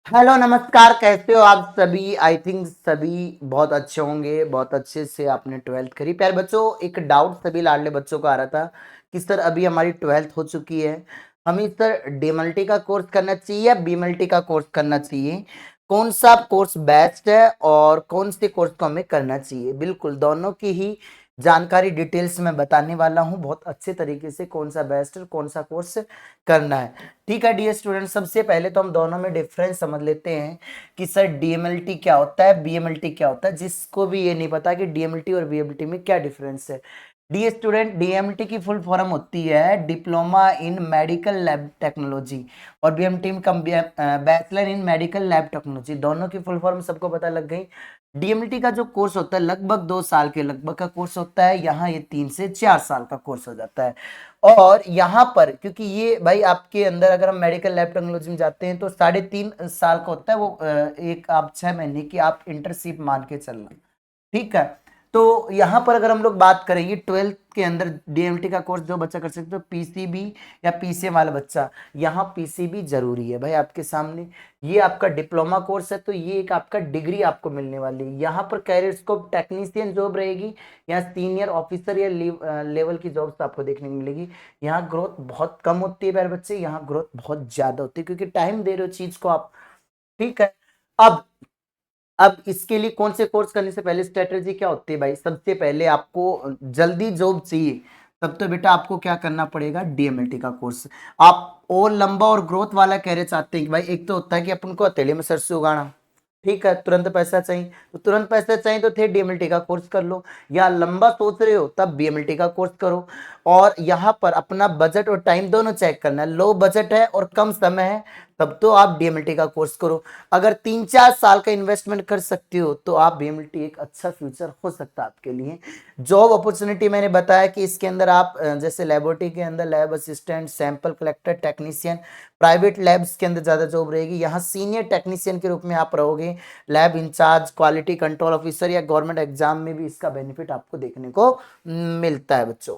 Hello नमस्कार, कैसे हो आप सभी। आई थिंक सभी बहुत अच्छे होंगे, बहुत अच्छे से आपने ट्वेल्थ करी। प्यारे बच्चों, एक डाउट सभी लाडले बच्चों को आ रहा था कि सर अभी हमारी ट्वेल्थ हो चुकी है, हमें सर डीएमएलटी का कोर्स करना चाहिए या बीएमएलटी का कोर्स करना चाहिए, कौन सा कोर्स बेस्ट है और कौन से कोर्स को हमें करना चाहिए। बिल्कुल दोनों की ही जानकारी डिटेल्स में बताने वाला हूँ बहुत अच्छे तरीके से, कौन सा बेस्ट है कौन सा कोर्स करना है। ठीक है डियर स्टूडेंट, सबसे पहले तो हम दोनों में डिफरेंस समझ लेते हैं कि सर डीएमएलटी क्या होता है, बीएमएलटी क्या होता है। जिसको भी ये नहीं पता कि डीएमएलटी और बीएमएलटी में क्या डिफरेंस है। डी स्टूडेंट, डीएमएलटी की फुल फॉर्म होती है diploma in medical lab technology, और बीएमटी में bachelor in medical lab technology. दोनों की फुल फॉर्म सबको पता लग गई। डीएमएलटी का जो कोर्स होता है लगभग 2 साल के लगभग का कोर्स होता है, यहाँ ये 3 से 4 साल का कोर्स हो जाता है। और यहाँ पर क्योंकि ये भाई आपके अंदर अगर हम मेडिकल लैब टेक्नोलॉजी में जाते हैं तो 3.5 साल का होता है वो, एक आप 6 महीने की आप इंटर्नशिप मान के चलना। ठीक है, तो यहाँ पर अगर हम लोग बात करेंगे ट्वेल्थ के अंदर डीएमटी का कोर्स जो बच्चा कर सकते हो पीसीबी या पीसीएम वाला बच्चा, यहाँ पीसीबी जरूरी है भाई आपके सामने। ये आपका डिप्लोमा कोर्स है तो ये एक आपका डिग्री आपको मिलने वाली है। यहाँ पर कैरियर स्कोप टेक्नीशियन जॉब रहेगी, यहाँ सीनियर ऑफिसर या लेवल की जॉब्स आपको देखने को मिलेगी। यहाँ ग्रोथ बहुत कम होती है प्यारे बच्चे, यहाँ ग्रोथ बहुत ज्यादा होती है क्योंकि टाइम दे रहे हो चीज को आप। ठीक है, अब इसके लिए कौन से कोर्स करने से पहले स्ट्रेटेजी क्या होती है भाई। सबसे पहले आपको जल्दी जॉब चाहिए, तब तो बेटा आपको क्या करना पड़ेगा, डीएमएलटी का कोर्स। आप और लंबा और ग्रोथ वाला कैरियर चाहते हैं कि भाई, एक तो होता है कि अपन को अकेले में सरसों उगाना, ठीक है, तुरंत पैसा चाहिए तो तुरंत पैसा चाहिए तो थे डीएमएलटी का कोर्स कर लो, या लंबा सोच रहे हो तब बीएमएलटी का कोर्स करो। और यहाँ पर अपना बजट और टाइम दोनों चेक करना है। लो बजट है और कम समय है तब तो आप डीएमएलटी का कोर्स करो। अगर 3-4 साल का इन्वेस्टमेंट कर सकते हो तो आप बीएमएलटी एक अच्छा फ्यूचर हो सकता है आपके लिए। जॉब अपॉर्चुनिटी मैंने बताया कि इसके अंदर आप जैसे लेबोरेटरी के अंदर lab assistant, sample collector, technician, private labs के अंदर ज्यादा जॉब रहेगी। यहाँ सीनियर टेक्नीशियन के रूप में आप रहोगे, lab in charge, quality control officer या गवर्नमेंट एग्जाम में भी इसका बेनिफिट आपको देखने को मिलता है बच्चों।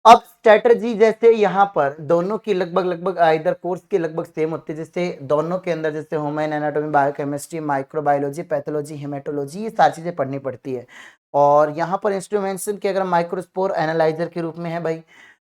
अब स्ट्रेटजी जैसे यहाँ पर दोनों की लगभग लगभग इधर कोर्स की लगभग सेम होती है। जैसे दोनों के अंदर जैसे human anatomy, biochemistry, microbiology, pathology, haematology, ये सारी चीजें पढ़नी पड़ती है। और यहाँ पर इंस्ट्रूमेंटेशन के अगर माइक्रोस्पोर एनालाइजर के रूप में है भाई।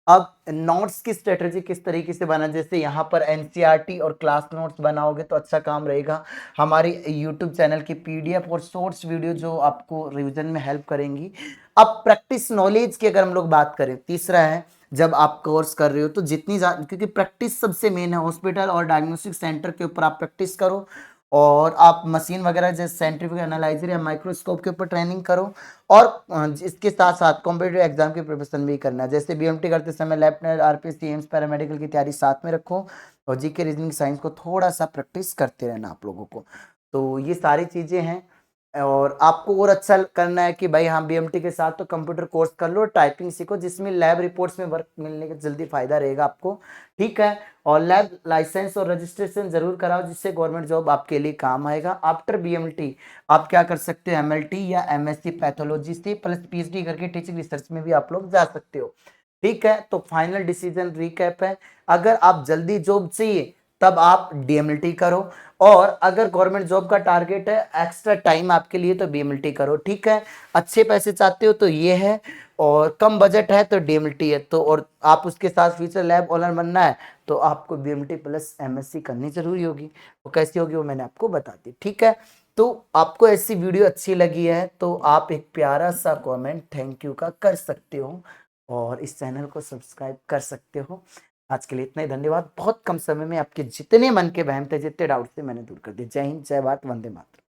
अब नोट्स की स्ट्रेटजी किस तरीके से बना, जैसे यहाँ पर एनसीईआरटी और क्लास नोट्स बनाओगे तो अच्छा काम रहेगा। हमारी यूट्यूब चैनल की पीडीएफ और शॉर्ट्स वीडियो जो आपको रिवीजन में हेल्प करेंगी। अब प्रैक्टिस नॉलेज की अगर हम लोग बात करें, तीसरा है जब आप कोर्स कर रहे हो तो जितनी क्योंकि प्रैक्टिस सबसे मेन है, हॉस्पिटल और डायग्नोस्टिक सेंटर के ऊपर आप प्रैक्टिस करो, और आप मशीन वगैरह जैसे सेंट्रीफ्यूगल एनालाइजर या माइक्रोस्कोप के ऊपर ट्रेनिंग करो। और इसके साथ साथ कॉम्पिटेटिव एग्जाम की प्रिपरेशन भी करना है। जैसे बीएमटी करते समय लेफ्टिनेंट, आरपीएससी, एम्स, पैरामेडिकल की तैयारी साथ में रखो, और जीके, रीजनिंग, साइंस को थोड़ा सा प्रैक्टिस करते रहना आप लोगों को। तो ये सारी चीजें हैं। और आपको और अच्छा करना है कि भाई हाँ, बीएमटी के साथ तो कंप्यूटर कोर्स कर लो, टाइपिंग सीखो, जिसमें लैब रिपोर्ट्स में वर्क मिलने का जल्दी फायदा रहेगा आपको। ठीक है, और लैब लाइसेंस और रजिस्ट्रेशन जरूर कराओ जिससे गवर्नमेंट जॉब आपके लिए काम आएगा। आफ्टर बीएमटी आप क्या कर सकते हो, एमएलटी या एमएससी पैथोलॉजी से प्लस पीएचडी करके टीचिंग रिसर्च में भी आप लोग जा सकते हो। ठीक है, तो फाइनल डिसीजन रिकैप है, अगर आप जल्दी जॉब चाहिए तब आप डीएमएलटी करो, और अगर गवर्नमेंट जॉब का टारगेट है, एक्स्ट्रा टाइम आपके लिए, तो बीएमएलटी करो। ठीक है, अच्छे पैसे चाहते हो तो ये है, और कम बजट है तो डीएमएलटी है। तो और आप उसके साथ फ्यूचर लैब ओनर बनना है तो आपको बीएमटी प्लस एमएससी करनी जरूरी होगी। वो कैसी होगी वो मैंने आपको बता दी। ठीक है, तो आपको ऐसी वीडियो अच्छी लगी है तो आप एक प्यारा सा कमेंट थैंक यू का कर सकते हो, और इस चैनल को सब्सक्राइब कर सकते हो। आज के लिए इतना ही, धन्यवाद। बहुत कम समय में आपके जितने मन के वहम थे, जितने डाउट थे, मैंने दूर कर दिए। जय हिंद, जय भारत, वंदे मातरम।